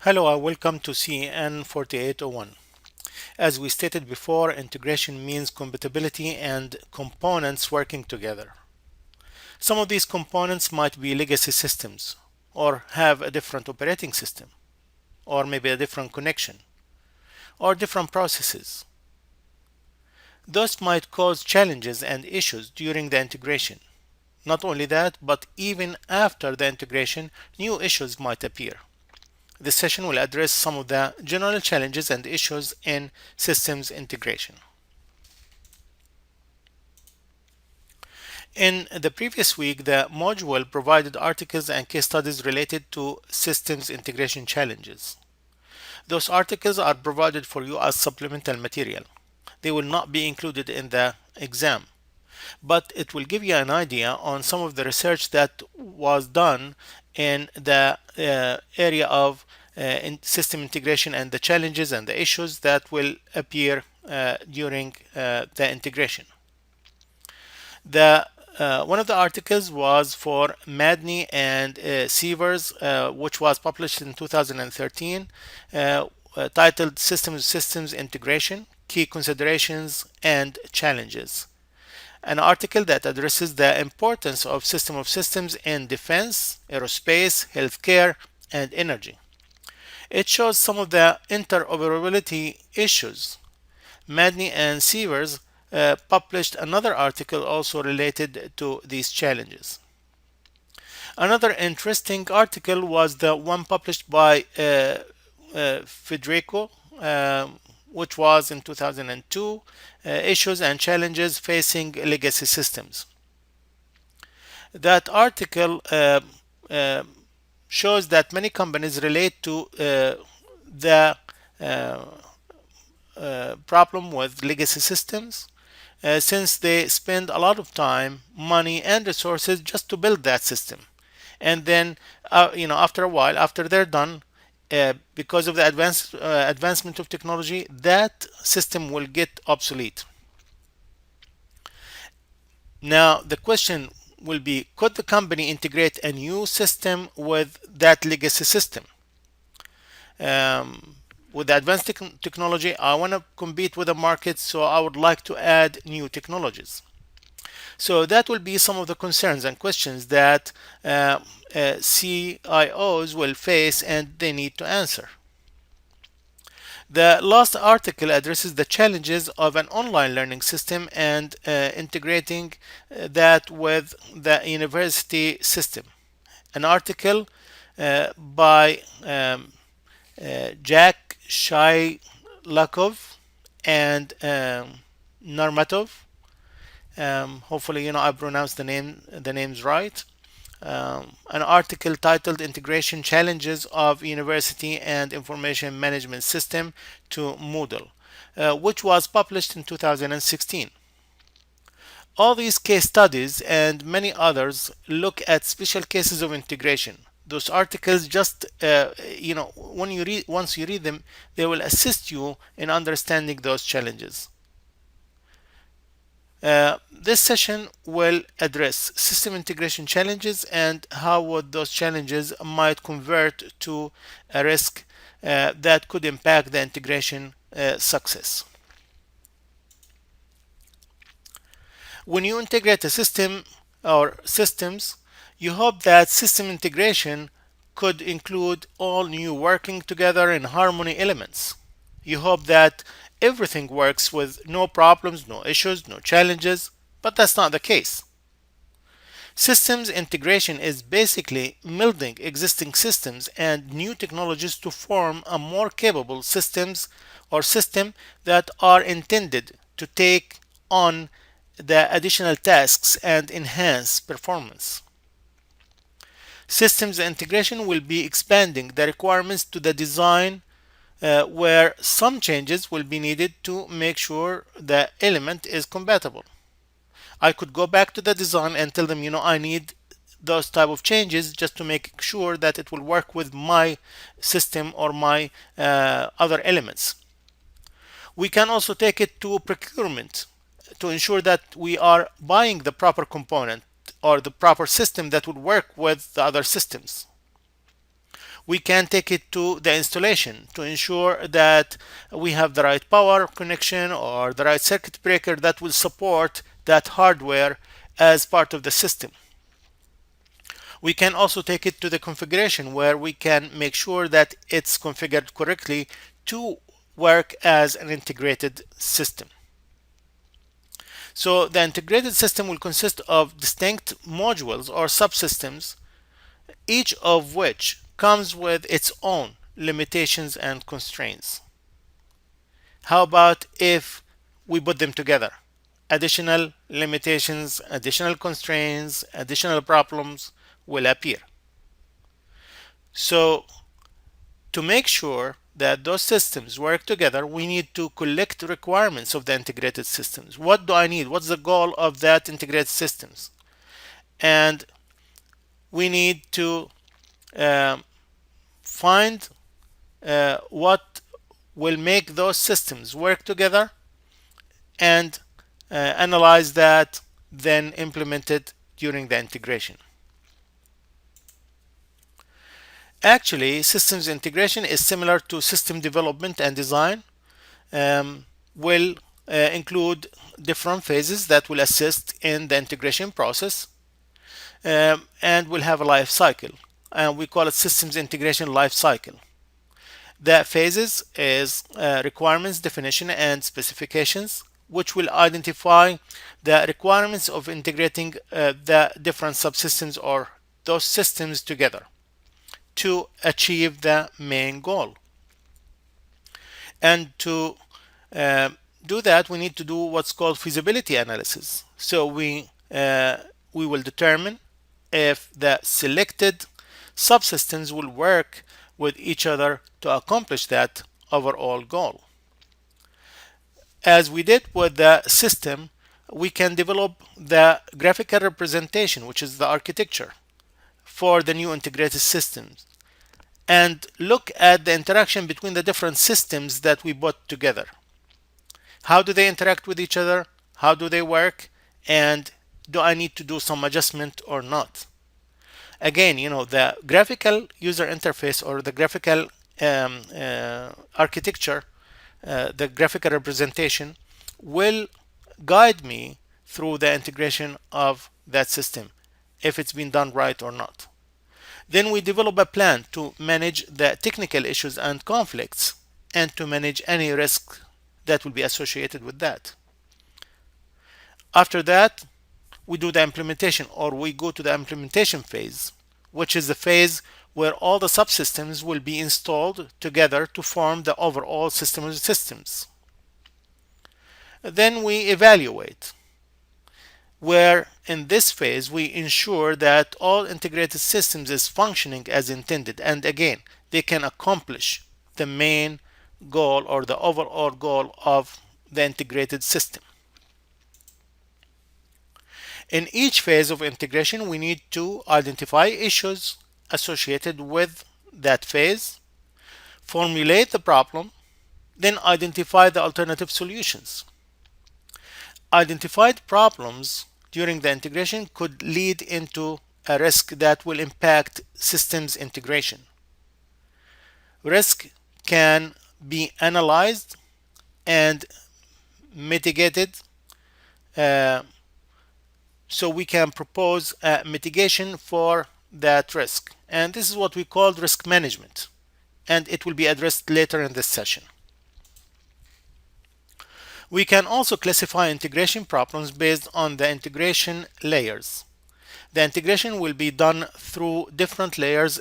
Hello, welcome to CN 4801. As we stated before, integration means compatibility and components working together. Some of these components might be legacy systems or have a different operating system or maybe a different connection or different processes. Those might cause challenges and issues during the integration. Not only that, but even after the integration, new issues might appear. This session will address some of the general challenges and issues in systems integration. In the previous week, the module provided articles and case studies related to systems integration challenges. Those articles are provided for you as supplemental material. They will not be included in the exam, but it will give you an idea on some of the research that was done in the area of system integration and the challenges and the issues that will appear during the integration. One of the articles was for Madney and Sievers, which was published in 2013, titled Systems Integration, Key Considerations and Challenges. An article that addresses the importance of system of systems in defense, aerospace, healthcare, and energy. It shows some of the interoperability issues. Madney and Sievers published another article also related to these challenges. Another interesting article was the one published by Federico, which was in 2002, Issues and Challenges Facing Legacy Systems. That article shows that many companies relate to the problem with legacy systems since they spend a lot of time, money, and resources just to build that system. And then, after a while, after they're done, because of the advancement of technology, that system will get obsolete. Now, the question will be, could the company integrate a new system with that legacy system? With the advanced technology, I want to compete with the market, so I would like to add new technologies. So that will be some of the concerns and questions that CIOs will face and they need to answer. The last article addresses the challenges of an online learning system and integrating that with the university system. An article by Jack Shailakov and Narmatov. Hopefully, I pronounced the names right. An article titled Integration Challenges of University and Information Management System to Moodle, which was published in 2016. All these case studies and many others look at special cases of integration. Those articles just, once you read them, they will assist you in understanding those challenges. This session will address system integration challenges and how would those challenges might convert to a risk that could impact the integration success. When you integrate a system or systems, you hope that system integration could include all new working together in harmony elements. You hope that everything works with no problems, no issues, no challenges, but that's not the case. Systems integration is basically melding existing systems and new technologies to form a more capable systems or system that are intended to take on the additional tasks and enhance performance. Systems integration will be expanding the requirements to the design where some changes will be needed to make sure the element is compatible. I could go back to the design and tell them, I need those type of changes just to make sure that it will work with my system or my other elements. We can also take it to procurement to ensure that we are buying the proper component or the proper system that would work with the other systems. We can take it to the installation to ensure that we have the right power connection or the right circuit breaker that will support that hardware as part of the system. We can also take it to the configuration where we can make sure that it's configured correctly to work as an integrated system. So the integrated system will consist of distinct modules or subsystems, each of which comes with its own limitations and constraints. How about if we put them together? Additional limitations, additional constraints, additional problems will appear. So to make sure that those systems work together, we need to collect requirements of the integrated systems. What do I need? What's the goal of that integrated systems? And we need to find what will make those systems work together and analyze that, then implement it during the integration. Actually, systems integration is similar to system development and design. Will include different phases that will assist in the integration process, and will have a life cycle, and we call it systems integration life cycle. The phases is requirements definition and specifications, which will identify the requirements of integrating the different subsystems or those systems together to achieve the main goal. And to do that, we need to do what's called feasibility analysis. So we will determine if the selected subsystems will work with each other to accomplish that overall goal. As we did with the system, we can develop the graphical representation, which is the architecture for the new integrated systems, and look at the interaction between the different systems that we put together. How do they interact with each other? How do they work? And do I need to do some adjustment or not? Again, the graphical user interface or the graphical architecture, the graphical representation will guide me through the integration of that system, if it's been done right or not. Then we develop a plan to manage the technical issues and conflicts and to manage any risk that will be associated with that. After that, we do the implementation, or we go to the implementation phase, which is the phase where all the subsystems will be installed together to form the overall system of systems. Then we evaluate, where in this phase we ensure that all integrated systems is functioning as intended, and again, they can accomplish the main goal or the overall goal of the integrated system. In each phase of integration, we need to identify issues associated with that phase, formulate the problem, then identify the alternative solutions. Identified problems during the integration could lead into a risk that will impact systems integration. Risk can be analyzed and mitigated, so we can propose a mitigation for that risk. And this is what we call risk management, and it will be addressed later in this session. We can also classify integration problems based on the integration layers. The integration will be done through different layers,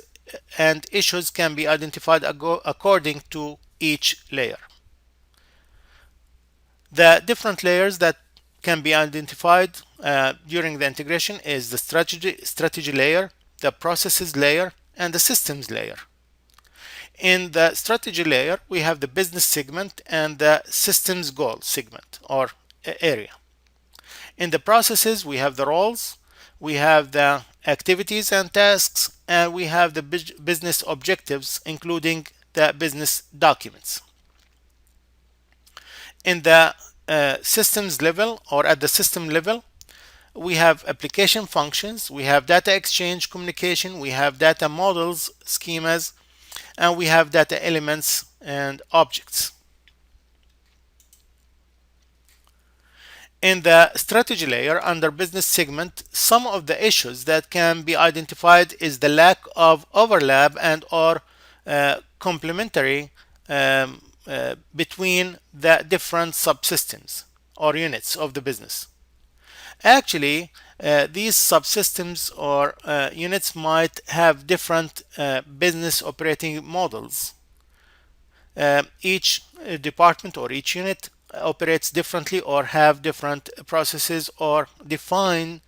and issues can be identified according to each layer. The different layers that can be identified during the integration is the strategy layer, the processes layer, and the systems layer. In the strategy layer, we have the business segment and the systems goal segment or area. In the processes, we have the roles, we have the activities and tasks, and we have the business objectives, including the business documents. In the systems level or at the system level, we have application functions, we have data exchange communication, we have data models, schemas, And we have data elements and objects. In the strategy layer under business segment, some of the issues that can be identified is the lack of overlap and or complementary between the different subsystems or units of the business. Actually, these subsystems or units might have different business operating models. Each department or each unit operates differently or have different processes or define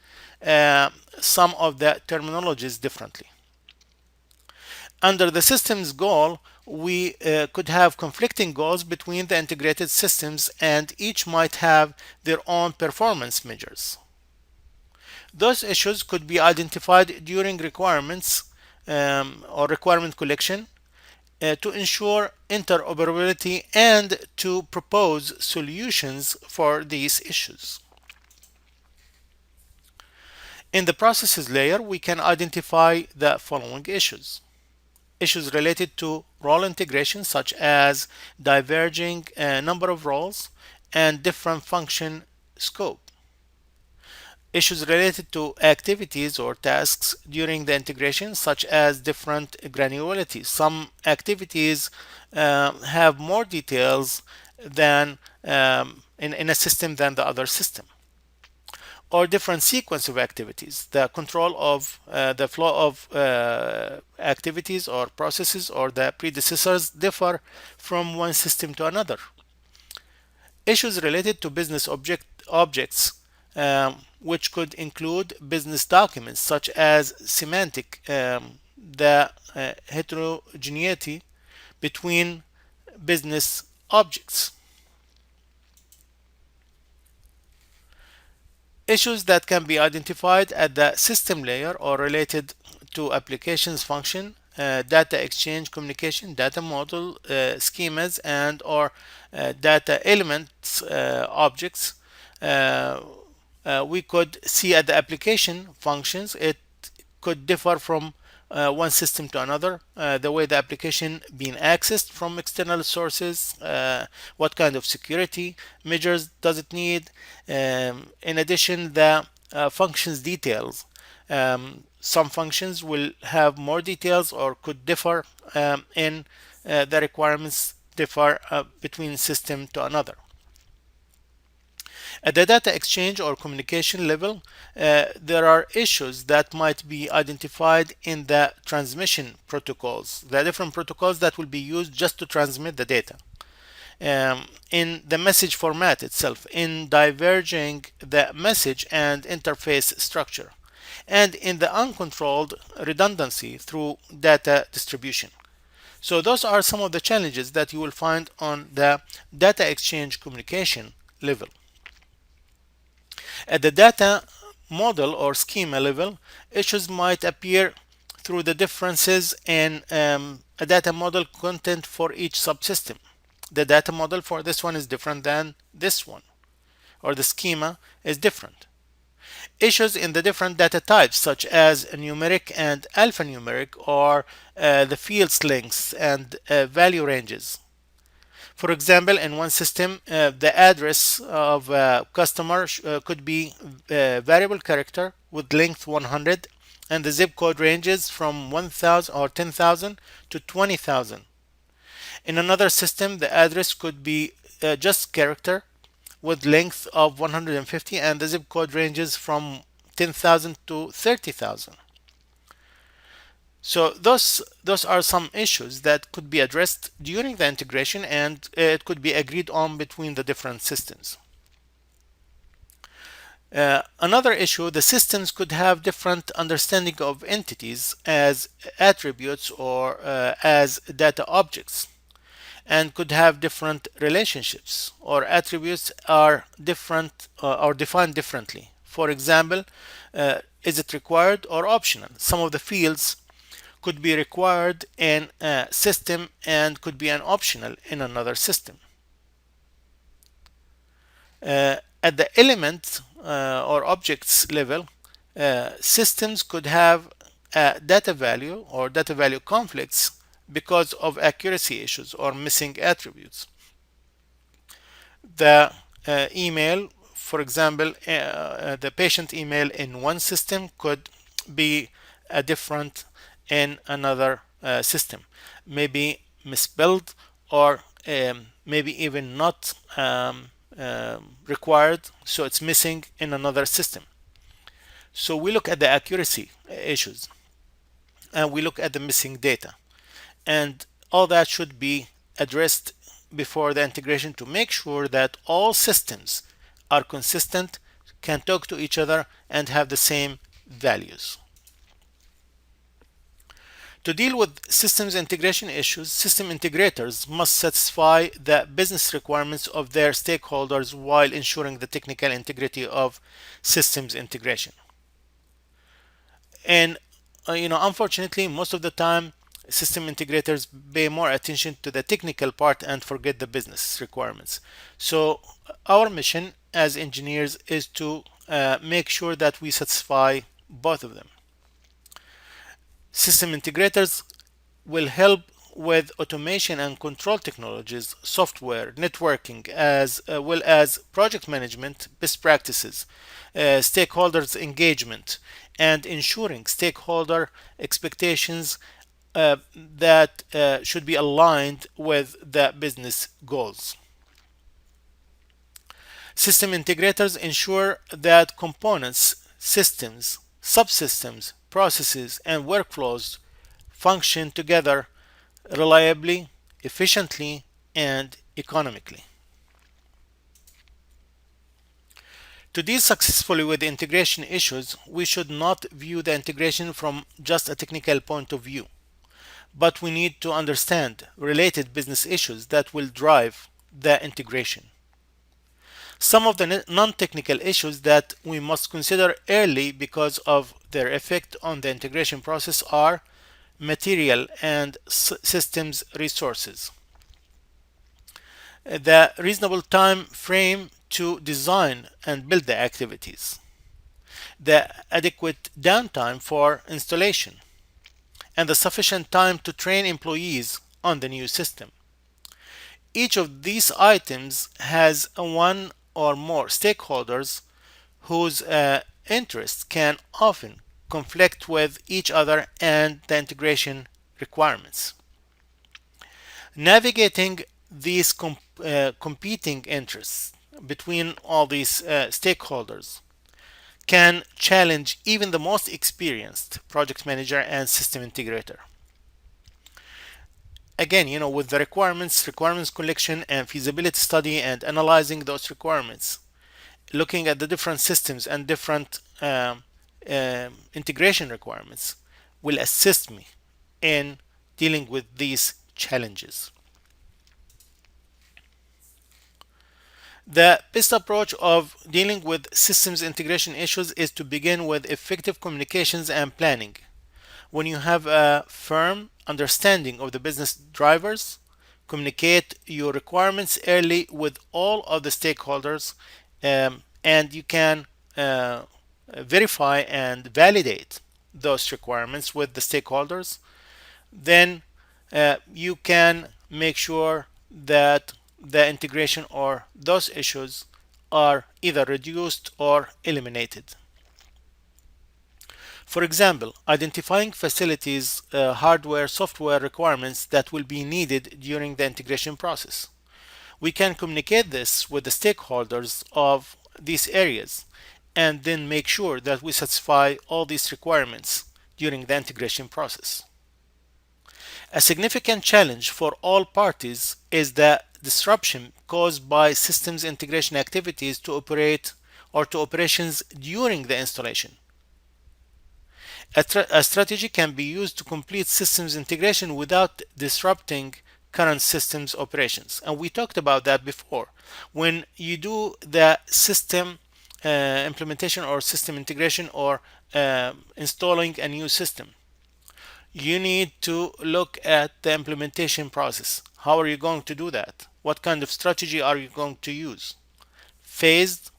uh, some of the terminologies differently. Under the system's goal, we could have conflicting goals between the integrated systems, and each might have their own performance measures. Those issues could be identified during requirements or requirement collection to ensure interoperability and to propose solutions for these issues. In the processes layer, we can identify the following issues. Issues related to role integration, such as diverging number of roles and different function scope. Issues related to activities or tasks during the integration, such as different granularity. Some activities have more details than in a system than the other system, or different sequence of activities. The control of the flow of activities or processes or the predecessors differ from one system to another. Issues related to business objects, which could include business documents such as semantic, the heterogeneity between business objects. Issues that can be identified at the system layer or related to applications function, data exchange communication, data model schemas, and or data elements objects. We could see at the application functions, it could differ from one system to another, the way the application being accessed from external sources, what kind of security measures does it need. In addition, the functions details. Some functions will have more details or could differ in the requirements differ between system to another. At the data exchange or communication level, there are issues that might be identified in the transmission protocols, the different protocols that will be used just to transmit the data. In the message format itself, in diverging the message and interface structure, and in the uncontrolled redundancy through data distribution. So those are some of the challenges that you will find on the data exchange communication level. At the data model or schema level, issues might appear through the differences in a data model content for each subsystem. The data model for this one is different than this one, or the schema is different. Issues in the different data types, such as numeric and alphanumeric, or the fields lengths and value ranges. For example, in one system, the address of a customer could be a variable character with length 100, and the zip code ranges from 1000 or 10,000 to 20,000. In another system, the address could be just character with length of 150, and the zip code ranges from 10,000 to 30,000. So those are some issues that could be addressed during the integration, and it could be agreed on between the different systems. Another issue, the systems could have different understanding of entities as attributes or as data objects, and could have different relationships, or attributes are different or defined differently. For example, is it required or optional? Some of the fields could be required in a system and could be an optional in another system. At the element or objects level, systems could have data value or data value conflicts because of accuracy issues or missing attributes. The email, for example, the patient email in one system could be different in another system, maybe misspelled, or maybe even not required, so it's missing in another system. So we look at the accuracy issues, and we look at the missing data, and all that should be addressed before the integration to make sure that all systems are consistent, can talk to each other, and have the same values. To deal with systems integration issues, system integrators must satisfy the business requirements of their stakeholders while ensuring the technical integrity of systems integration. And unfortunately, most of the time, system integrators pay more attention to the technical part and forget the business requirements. So our mission as engineers is to make sure that we satisfy both of them. System integrators will help with automation and control technologies, software, networking, as well as project management, best practices, stakeholders engagement, and ensuring stakeholder expectations that should be aligned with the business goals. System integrators ensure that components, systems, subsystems, processes, and workflows function together reliably, efficiently, and economically. To deal successfully with integration issues, we should not view the integration from just a technical point of view, but we need to understand related business issues that will drive the integration. Some of the non-technical issues that we must consider early because of their effect on the integration process are material and systems resources, the reasonable time frame to design and build the activities, the adequate downtime for installation, and the sufficient time to train employees on the new system. Each of these items has one or more stakeholders whose interests can often conflict with each other and the integration requirements. Navigating these competing interests between all these stakeholders can challenge even the most experienced project manager and system integrator. Again, with the requirements collection and feasibility study and analyzing those requirements, looking at the different systems and different integration requirements will assist me in dealing with these challenges. The best approach of dealing with systems integration issues is to begin with effective communications and planning. When you have a firm understanding of the business drivers, communicate your requirements early with all of the stakeholders, and you can verify and validate those requirements with the stakeholders. Then you can make sure that the integration or those issues are either reduced or eliminated. For example, identifying facilities, hardware, software requirements that will be needed during the integration process. We can communicate this with the stakeholders of these areas and then make sure that we satisfy all these requirements during the integration process. A significant challenge for all parties is the disruption caused by systems integration activities to operate or to operations during the installation. A strategy can be used to complete systems integration without disrupting current systems operations. And we talked about that before. When you do the system implementation or system integration or installing a new system, you need to look at the implementation process. How are you going to do that? What kind of strategy are you going to use? Phased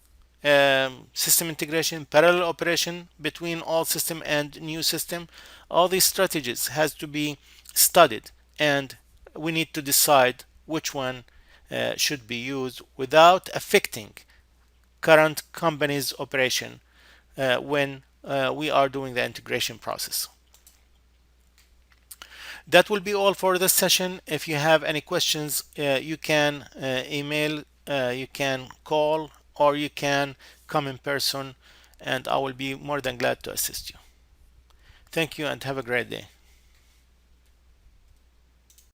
system integration, parallel operation between all system and new system. All these strategies has to be studied and we need to decide which one should be used without affecting current company's operation when we are doing the integration process. That will be all for this session. If you have any questions, you can email, you can call, or you can come in person, and I will be more than glad to assist you. Thank you and have a great day.